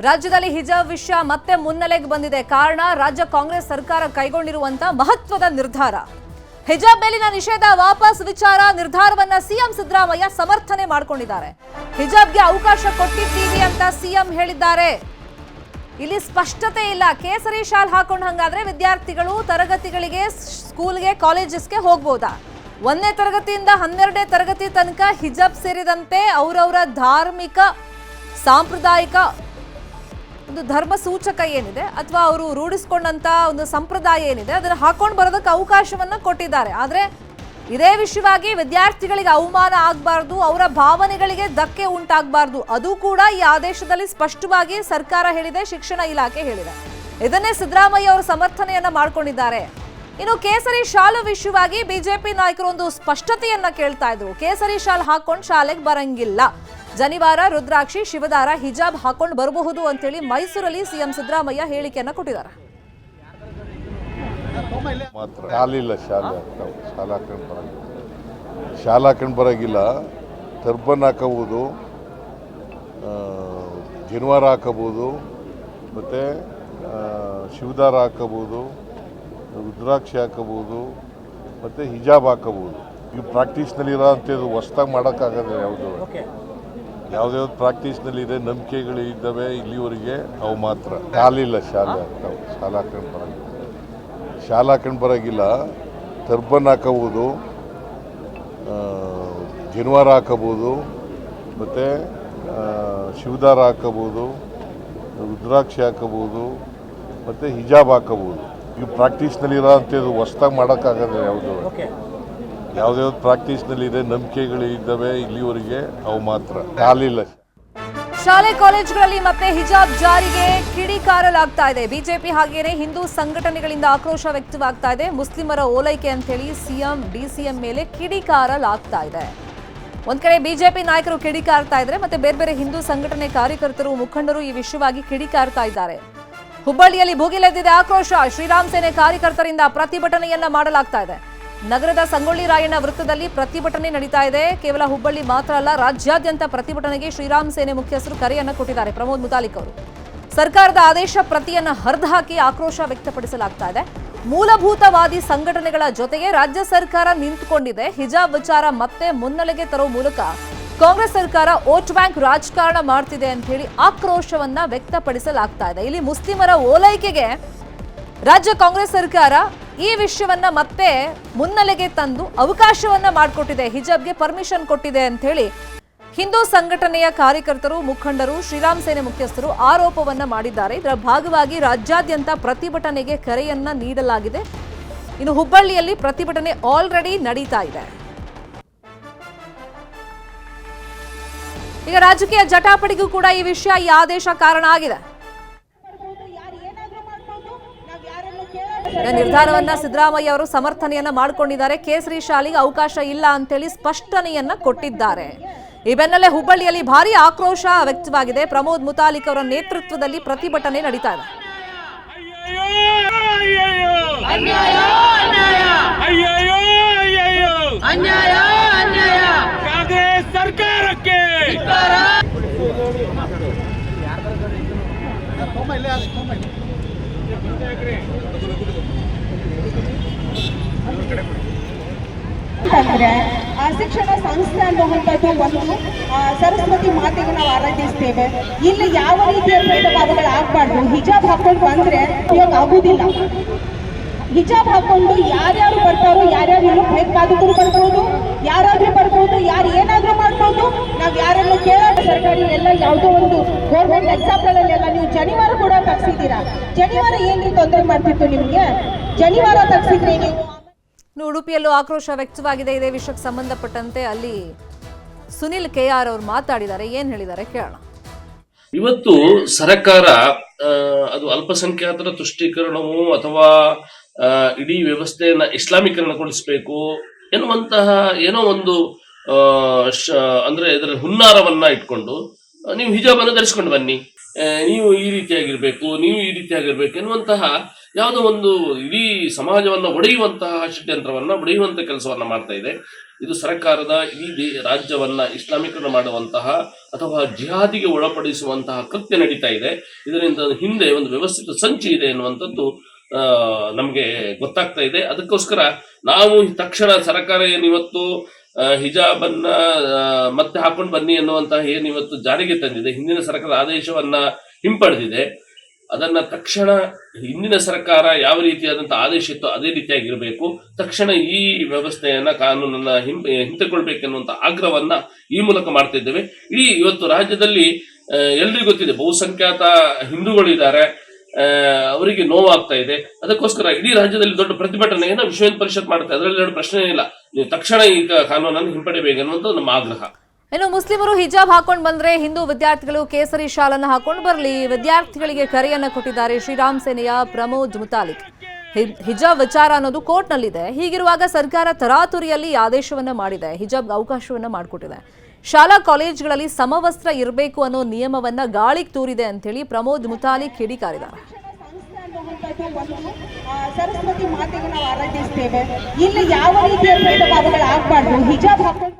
ರಾಜ್ಯದಲ್ಲಿ ಹಿಜಾಬ್ ವಿಷಯ ಮತ್ತೆ ಮುನ್ನೆಲೆಗೆ ಬಂದಿದೆ. ಕಾರಣ ರಾಜ್ಯ ಕಾಂಗ್ರೆಸ್ ಸರ್ಕಾರ ಕೈಗೊಂಡಿರುವಂತಹ ಮಹತ್ವದ ನಿರ್ಧಾರ. ಹಿಜಾಬ್ ಮೇಲಿನ ನಿಷೇಧ ವಾಪಸ್ ವಿಚಾರ ನಿರ್ಧಾರವನ್ನ ಸಿಎಂ ಸಿದ್ದರಾಮಯ್ಯ ಸಮರ್ಥನೆ ಮಾಡಿಕೊಂಡಿದ್ದಾರೆ. ಹಿಜಾಬ್ಗೆ ಅವಕಾಶ ಕೊಟ್ಟಿದ್ದೀವಿ ಅಂತ ಸಿಎಂ ಹೇಳಿದ್ದಾರೆ. ಇಲ್ಲಿ ಸ್ಪಷ್ಟತೆ ಇಲ್ಲ. ಕೇಸರಿ ಶಾಲ್ ಹಾಕೊಂಡು ಹಂಗಾದ್ರೆ ವಿದ್ಯಾರ್ಥಿಗಳು ತರಗತಿಗಳಿಗೆ, ಸ್ಕೂಲ್ಗೆ, ಕಾಲೇಜಸ್ಗೆ ಹೋಗಬಹುದಾ? 1ನೇ ತರಗತಿಯಿಂದ 12ನೇ ತರಗತಿ ತನಕ ಹಿಜಾಬ್ ಸೇರಿದಂತೆ ಅವರವರ ಧಾರ್ಮಿಕ, ಸಾಂಪ್ರದಾಯಿಕ ಒಂದು ಧರ್ಮ ಸೂಚಕ ಏನಿದೆ ಅಥವಾ ಅವರು ರೂಢಿಸಿಕೊಂಡಂತ ಒಂದು ಸಂಪ್ರದಾಯ ಏನಿದೆ ಅದನ್ನು ಹಾಕೊಂಡು ಬರೋದಕ್ಕೆ ಅವಕಾಶವನ್ನ ಕೊಟ್ಟಿದ್ದಾರೆ. ಆದರೆ ಇದೇ ವಿಷಯವಾಗಿ ವಿದ್ಯಾರ್ಥಿಗಳಿಗೆ ಅವಮಾನ ಆಗಬಾರ್ದು, ಅವರ ಭಾವನೆಗಳಿಗೆ ಧಕ್ಕೆ ಉಂಟಾಗಬಾರ್ದು, ಅದು ಕೂಡ ಈ ಆದೇಶದಲ್ಲಿ ಸ್ಪಷ್ಟವಾಗಿ ಸರ್ಕಾರ ಹೇಳಿದೆ, ಶಿಕ್ಷಣ ಇಲಾಖೆ ಹೇಳಿದೆ. ಇದನ್ನೇ ಸಿದ್ದರಾಮಯ್ಯ ಅವರು ಸಮರ್ಥನೆಯನ್ನ ಮಾಡಿಕೊಂಡಿದ್ದಾರೆ. ಇನ್ನು ಕೇಸರಿ ಶಾಲು ವಿಷಯವಾಗಿ ಬಿಜೆಪಿ ನಾಯಕರು ಒಂದು ಸ್ಪಷ್ಟತೆಯನ್ನ ಕೇಳ್ತಾ ಇದ್ರು. ಕೇಸರಿ ಶಾಲ್ ಹಾಕೊಂಡು ಶಾಲೆಗೆ ಬರಂಗಿಲ್ಲ, ಜನಿವಾರ, ರುದ್ರಾಕ್ಷಿ, ಶಿವದಾರ, ಹಿಜಾಬ್ ಹಾಕೊಂಡು ಬರಬಹುದು ಅಂತೇಳಿ ಮೈಸೂರಲ್ಲಿ ಸಿಎಂ ಸಿದ್ದರಾಮಯ್ಯ ಹೇಳಿಕೆಯನ್ನ ಕೊಟ್ಟಿದ್ದಾರೆ. ಶಾಲಾ ಹಾಕೊಂಡು ಬರಂಗಿಲ್ಲ, ಟರ್ಬನ್ ಹಾಕಬಹುದು, ಜನಿವಾರ ಹಾಕಬಹುದು, ಮತ್ತು ಶಿವದಾರ ಹಾಕಬಹುದು, ರುದ್ರಾಕ್ಷಿ ಹಾಕಬಹುದು, ಮತ್ತು ಹಿಜಾಬ್ ಹಾಕಬಹುದು. ಇವು ಪ್ರಾಕ್ಟೀಸ್ನಲ್ಲಿರೋ ಅಂಥದ್ದು ಹೊಸ್ದಾಗಿ ಮಾಡೋಕ್ಕಾಗಲ್ಲ. ಯಾವುದೇ ಪ್ರಾಕ್ಟೀಸ್ನಲ್ಲಿದೆ, ನಂಬಿಕೆಗಳು ಇದ್ದಾವೆ ಇಲ್ಲಿವರೆಗೆ, ಅವು ಮಾತ್ರ. ಶಾಲಿಲ್ಲ, ಶಾಲೆ ಆಗ್ತಾವೆ. ಶಾಲಾ ಹಾಕೊಂಡು ಬರೋಂಗಿಲ್ಲ, ಟರ್ಬನ್ ಹಾಕಬಹುದು, ಜನಿವಾರ ಹಾಕಬಹುದು, ಮತ್ತು ಶಿವದಾರ ಹಾಕಬಹುದು, ರುದ್ರಾಕ್ಷಿ ಹಾಕಬಹುದು, ಮತ್ತು ಹಿಜಾಬ್ ಹಾಕಬಹುದು. ಇವು ಪ್ರಾಕ್ಟೀಸ್ನಲ್ಲಿರೋ ಅಂಥದ್ದು ಹೊಸ್ದಾಗಿ ಮಾಡೋಕ್ಕಾಗಲ್ಲ. ಯಾವುದೇ ಪ್ರಾಕ್ಟೀಸ್ನಲ್ಲಿದೆ, ನಂಬಿಕೆಗಳು ಇದ್ದಾವೆ ಇಲ್ಲಿವರೆಗೆ, ಅವು ಮಾತ್ರ. ಶಾಲಿಲ್ಲ. ಶಾಲೆ ಕಾಲೇಜುಗಳಲ್ಲಿ ಮತ್ತೆ ಹಿಜಾಬ್ ಜಾರಿಗೆ ಕಿಡಿಕಾರಲಾಗ್ತಾ ಇದೆ. ಬಿಜೆಪಿ ಹಾಗೇನೆ ಹಿಂದೂ ಸಂಘಟನೆಗಳಿಂದ ಆಕ್ರೋಶ ವ್ಯಕ್ತವಾಗ್ತಾ ಇದೆ. ಮುಸ್ಲಿಮರ ಓಲೈಕೆ ಅಂತ ಹೇಳಿ ಸಿಎಂ, ಡಿಸಿಎಂ ಮೇಲೆ ಕಿಡಿಕಾರಲಾಗ್ತಾ ಇದೆ. ಒಂದ್ ಕಡೆ ಬಿಜೆಪಿ ನಾಯಕರು ಕಿಡಿಕಾರ್ತಾ ಇದ್ರೆ, ಮತ್ತೆ ಬೇರೆ ಬೇರೆ ಹಿಂದೂ ಸಂಘಟನೆ ಕಾರ್ಯಕರ್ತರು, ಮುಖಂಡರು ಈ ವಿಷಯವಾಗಿ ಕಿಡಿಕಾರ್ತಾ ಇದ್ದಾರೆ. ಹುಬ್ಬಳ್ಳಿಯಲ್ಲಿ ಭುಗಿಲೆದ್ದಿದೆ ಆಕ್ರೋಶ. ಶ್ರೀರಾಮ್ ಸೇನೆ ಕಾರ್ಯಕರ್ತರಿಂದ ಪ್ರತಿಭಟನೆಯನ್ನ ಮಾಡಲಾಗ್ತಾ ಇದೆ. ನಗರದ ಸಂಗೊಳ್ಳಿ ರಾಯಣ್ಣ ವೃತ್ತದಲ್ಲಿ ಪ್ರತಿಭಟನೆ ನಡೀತಾ ಇದೆ. ಕೇವಲ ಹುಬ್ಬಳ್ಳಿ ಮಾತ್ರ ಅಲ್ಲ, ರಾಜ್ಯಾದ್ಯಂತ ಪ್ರತಿಭಟನೆಗೆ ಶ್ರೀರಾಮ್ ಸೇನೆ ಮುಖ್ಯಸ್ಥರು ಕರೆಯನ್ನ ಕೊಟ್ಟಿದ್ದಾರೆ. ಪ್ರಮೋದ್ ಮುತಾಲಿಕ್ ಅವರು ಸರ್ಕಾರದ ಆದೇಶ ಪ್ರತಿಯನ್ನ ಹರಿದುಹಾಕಿ ಆಕ್ರೋಶ ವ್ಯಕ್ತಪಡಿಸಲಾಗ್ತಾ ಇದೆ. ಮೂಲಭೂತವಾದಿ ಸಂಘಟನೆಗಳ ಜೊತೆಗೆ ರಾಜ್ಯ ಸರ್ಕಾರ ನಿಂತುಕೊಂಡಿದೆ. ಹಿಜಾಬ್ ವಿಚಾರ ಮತ್ತೆ ಮುನ್ನೆಲೆಗೆ ತರೋ ಮೂಲಕ ಕಾಂಗ್ರೆಸ್ ಸರ್ಕಾರ ವೋಟ್ ಬ್ಯಾಂಕ್ ರಾಜಕಾರಣ ಮಾಡ್ತಿದೆ ಅಂತ ಹೇಳಿ ಆಕ್ರೋಶವನ್ನ ವ್ಯಕ್ತಪಡಿಸಲಾಗ್ತಾ ಇದೆ. ಇಲ್ಲಿ ಮುಸ್ಲಿಮರ ಓಲೈಕೆಗೆ ರಾಜ್ಯ ಕಾಂಗ್ರೆಸ್ ಸರ್ಕಾರ ಈ ವಿಷಯವನ್ನ ಮತ್ತೆ ಮುನ್ನೆಲೆಗೆ ತಂದು ಅವಕಾಶವನ್ನ ಮಾಡಿಕೊಟ್ಟಿದೆ, ಹಿಜಾಬ್ಗೆ ಪರ್ಮಿಷನ್ ಕೊಟ್ಟಿದೆ ಅಂತ ಹೇಳಿ ಹಿಂದೂ ಸಂಘಟನೆಯ ಕಾರ್ಯಕರ್ತರು, ಮುಖಂಡರು, ಶ್ರೀರಾಮ್ ಸೇನೆ ಮುಖ್ಯಸ್ಥರು ಆರೋಪವನ್ನ ಮಾಡಿದ್ದಾರೆ. ಇದರ ಭಾಗವಾಗಿ ರಾಜ್ಯಾದ್ಯಂತ ಪ್ರತಿಭಟನೆಗೆ ಕರೆಯನ್ನ ನೀಡಲಾಗಿದೆ. ಇನ್ನು ಹುಬ್ಬಳ್ಳಿಯಲ್ಲಿ ಪ್ರತಿಭಟನೆ ಆಲ್ರೆಡಿ ನಡೀತಾ ಇದೆ. ಈಗ ರಾಜಕೀಯ ಜಟಾಪಟಿಗೂ ಕೂಡ ಈ ವಿಷಯ, ಈ ಆದೇಶ ಕಾರಣ ಆಗಿದೆ. ನಿರ್ಧಾರವನ್ನ ಸಿದ್ದರಾಮಯ್ಯ ಅವರು ಸಮರ್ಥನೆಯನ್ನ ಮಾಡಿಕೊಂಡಿದ್ದಾರೆ. ಕೇಸರಿ ಶಾಲೆಗೆ ಅವಕಾಶ ಇಲ್ಲ ಅಂತೇಳಿ ಸ್ಪಷ್ಟನೆಯನ್ನ ಕೊಟ್ಟಿದ್ದಾರೆ. ಈ ಬೆನ್ನಲ್ಲೇ ಹುಬ್ಬಳ್ಳಿಯಲ್ಲಿ ಭಾರಿ ಆಕ್ರೋಶ ವ್ಯಕ್ತವಾಗಿದೆ. ಪ್ರಮೋದ್ ಮುತಾಲಿಕ್ ಅವರ ನೇತೃತ್ವದಲ್ಲಿ ಪ್ರತಿಭಟನೆ ನಡೀತಾ ಇದೆ. ಸರ್ಕಾರಕ್ಕೆ ಅಂದ್ರೆ ಶಿಕ್ಷಣ ಸಂಸ್ಥೆ ಅನ್ನುವಂಥದ್ದು ಒಂದು ಸರಸ್ವತಿ ಮಾತೆಗೆ ನಾವು ಆರಾಧಿಸ್ತೇವೆ. ಇಲ್ಲಿ ಯಾವ ರೀತಿಯ ಭೇದ ಭಾವಗಳು ಆಗ್ಬಾರ್ದು. ಹಿಜಾಬ್ ಹಾಕೊಂಡು ಬಂದ್ರೆ ಉಪಯೋಗ ಆಗುದಿಲ್ಲ. ಹಿಜಾಬ್ ಹಾಕೊಂಡು ಯಾರ್ಯಾರು ಬರ್ತಾರೋ, ಯಾರ್ಯಾರು ಇಲ್ಲೂ ಭಯೋತ್ಪಾದಕರು ಬರ್ಬೋದು, ಯಾರಾದ್ರೂ ಬರ್ಬೋದು, ಯಾರು ಏನಾದ್ರೂ ಮಾಡ್ಬೋದು. ನಾವ್ ಯಾರನ್ನು ಕೇಳೋಣ. ಸರ್ಕಾರಿ ಎಲ್ಲ ಯಾವುದೋ ಒಂದು ಗೌರ್ಮೆಂಟ್ ಎಕ್ಸಾಂಪಲ್ಲೆಲ್ಲ ನೀವು ಜನಿವಾರ ಕೂಡ ತಗ್ಸಿದ್ದೀರಾ. ಜನಿವಾರ ಏನ್ರಿ ತೊಂದರೆ ಮಾಡ್ತಿತ್ತು ನಿಮ್ಗೆ? ಜನಿವಾರ ತಗ್ಸಿದ್ರೆ ನೀವು. ಉಡುಪಿಯಲ್ಲೂ ಆಕ್ರೋಶ ವ್ಯಕ್ತವಾಗಿದೆ. ಇದೇ ವಿಷಯಕ್ಕೆ ಸಂಬಂಧಪಟ್ಟಂತೆ ಅಲ್ಲಿ ಸುನಿಲ್ ಕೆಆರ್ ಅವರು ಮಾತಾಡಿದ್ದಾರೆ. ಏನ್ ಹೇಳಿದ್ದಾರೆ ಕೇಳೋಣ. ಇವತ್ತು ಸರ್ಕಾರ ಅದು ಅಲ್ಪಸಂಖ್ಯಾತರ ತುಷ್ಟೀಕರಣವು ಅಥವಾ ಇಡೀ ವ್ಯವಸ್ಥೆಯನ್ನ ಇಸ್ಲಾಮೀಕರಣಗೊಳಿಸಬೇಕು ಎನ್ನುವಂತಹ ಏನೋ ಒಂದು ಅಂದ್ರೆ ಇದರ ಹುನ್ನಾರವನ್ನ ಇಟ್ಕೊಂಡು ನೀವು ಹಿಜಾಬ್ ಅನ್ನು ಧರಿಸಿಕೊಂಡು ಬನ್ನಿ, ನೀವು ಈ ರೀತಿಯಾಗಿರ್ಬೇಕು, ನೀವು ಈ ರೀತಿಯಾಗಿರ್ಬೇಕು ಎನ್ನುವಂತಹ ಯಾವುದೋ ಒಂದು ಇಡೀ ಸಮಾಜವನ್ನು ಒಡೆಯುವಂತಹ ಷಡ್ಯಂತ್ರವನ್ನು ಒಡೆಯುವಂತಹ ಕೆಲಸವನ್ನ ಮಾಡ್ತಾ ಇದೆ. ಇದು ಸರ್ಕಾರದ ಇಡೀ ರಾಜ್ಯವನ್ನ ಇಸ್ಲಾಮೀಕರಣ ಮಾಡುವಂತಹ ಅಥವಾ ಜಿಹಾದಿಗೆ ಒಳಪಡಿಸುವಂತಹ ಕೃತ್ಯ ನಡೀತಾ ಇದೆ. ಇದರಿಂದ ಹಿಂದೆ ಒಂದು ವ್ಯವಸ್ಥಿತ ಸಂಚು ಇದೆ ಎನ್ನುವಂಥದ್ದು ನಮಗೆ ಗೊತ್ತಾಗ್ತಾ ಇದೆ. ಅದಕ್ಕೋಸ್ಕರ ನಾವು ತಕ್ಷಣ ಸರ್ಕಾರ ಏನಿವತ್ತು ಹಿಜಾಬನ್ನ ಮತ್ತೆ ಹಾಕೊಂಡು ಬನ್ನಿ ಎನ್ನುವಂತಹ ಏನಿವತ್ತು ಜಾರಿಗೆ ತಂದಿದೆ, ಹಿಂದಿನ ಸರ್ಕಾರದ ಆದೇಶವನ್ನ ಹಿಂಪಡೆದಿದೆ, ಅದನ್ನ ತಕ್ಷಣ ಹಿಂದಿನ ಸರ್ಕಾರ ಯಾವ ರೀತಿಯಾದಂತಹ ಆದೇಶ ಇತ್ತು ಅದೇ ರೀತಿಯಾಗಿರಬೇಕು. ತಕ್ಷಣ ಈ ವ್ಯವಸ್ಥೆಯನ್ನ ಕಾನೂನನ್ನ ಹಿಂತೆಕೊಳ್ಬೇಕೆನ್ನುವಂತ ಆಗ್ರಹವನ್ನ ಈ ಮೂಲಕ ಮಾಡ್ತಿದ್ದೇವೆ. ಇಡೀ ಇವತ್ತು ರಾಜ್ಯದಲ್ಲಿ ಎಲ್ರಿಗೂ ಗೊತ್ತಿದೆ, ಬಹುಸಂಖ್ಯಾತ ಹಿಂದೂಗಳಿದ್ದಾರೆ, ಅವರಿಗೆ ನೋವಾಗ್ತಾ ಇದೆ. ಅದಕ್ಕೋಸ್ಕರ ಇಡೀ ರಾಜ್ಯದಲ್ಲಿ ದೊಡ್ಡ ಪ್ರತಿಭಟನೆಯನ್ನು ವಿಶ್ವ ಹಿಂದೂ ಪರಿಷತ್ ಮಾಡುತ್ತೆ. ಅದರಲ್ಲಿ ಎರಡು ಪ್ರಶ್ನೆ ಇಲ್ಲ, ನೀವು ತಕ್ಷಣ ಈ ಕಾನೂನನ್ನು ಹಿಂಪಡಿಬೇಕೆನ್ನುವಂಥದ್ದು ನಮ್ಮ ಆಗ್ರಹ. ಇನ್ನು ಮುಸ್ಲಿಮರು ಹಿಜಾಬ್ ಹಾಕೊಂಡು ಬಂದ್ರೆ ಹಿಂದೂ ವಿದ್ಯಾರ್ಥಿಗಳು ಕೇಸರಿ ಶಾಲನ್ನು ಹಾಕೊಂಡು ಬರಲಿ, ವಿದ್ಯಾರ್ಥಿಗಳಿಗೆ ಕರೆಯನ್ನ ಕೊಟ್ಟಿದ್ದಾರೆ ಶ್ರೀರಾಮ್ ಸೇನೆಯ ಪ್ರಮೋದ್ ಮುತಾಲಿಕ್. ಹಿಜಾಬ್ ವಿಚಾರ ಅನ್ನೋದು ಕೋರ್ಟ್ನಲ್ಲಿದೆ. ಹೀಗಿರುವಾಗ ಸರ್ಕಾರ ತರಾತುರಿಯಲ್ಲಿ ಆದೇಶವನ್ನ ಮಾಡಿದೆ, ಹಿಜಾಬ್ ಅವಕಾಶವನ್ನ ಮಾಡಿಕೊಟ್ಟಿದೆ. ಶಾಲಾ ಕಾಲೇಜುಗಳಲ್ಲಿ ಸಮವಸ್ತ್ರ ಇರಬೇಕು ಅನ್ನೋ ನಿಯಮವನ್ನ ಗಾಳಿಗೆ ತೂರಿದೆ ಅಂತೇಳಿ ಪ್ರಮೋದ್ ಮುತಾಲಿಕ್ ಕಿಡಿಕಾರಿದ್ದಾರೆ. ಸರಸ್ವತಿ ಮಾತೆಗೆ ನಾವು ಆರಾಧಿಸ್ತೇವೆ. ಇಲ್ಲಿ ಯಾವ ರೀತಿಯ ಭೇದ ಭಾವಗಳು ಆಗ್ಬಾರ್ದು. ಹಿಜಾಬ್ ಹಾಕೊಂಡು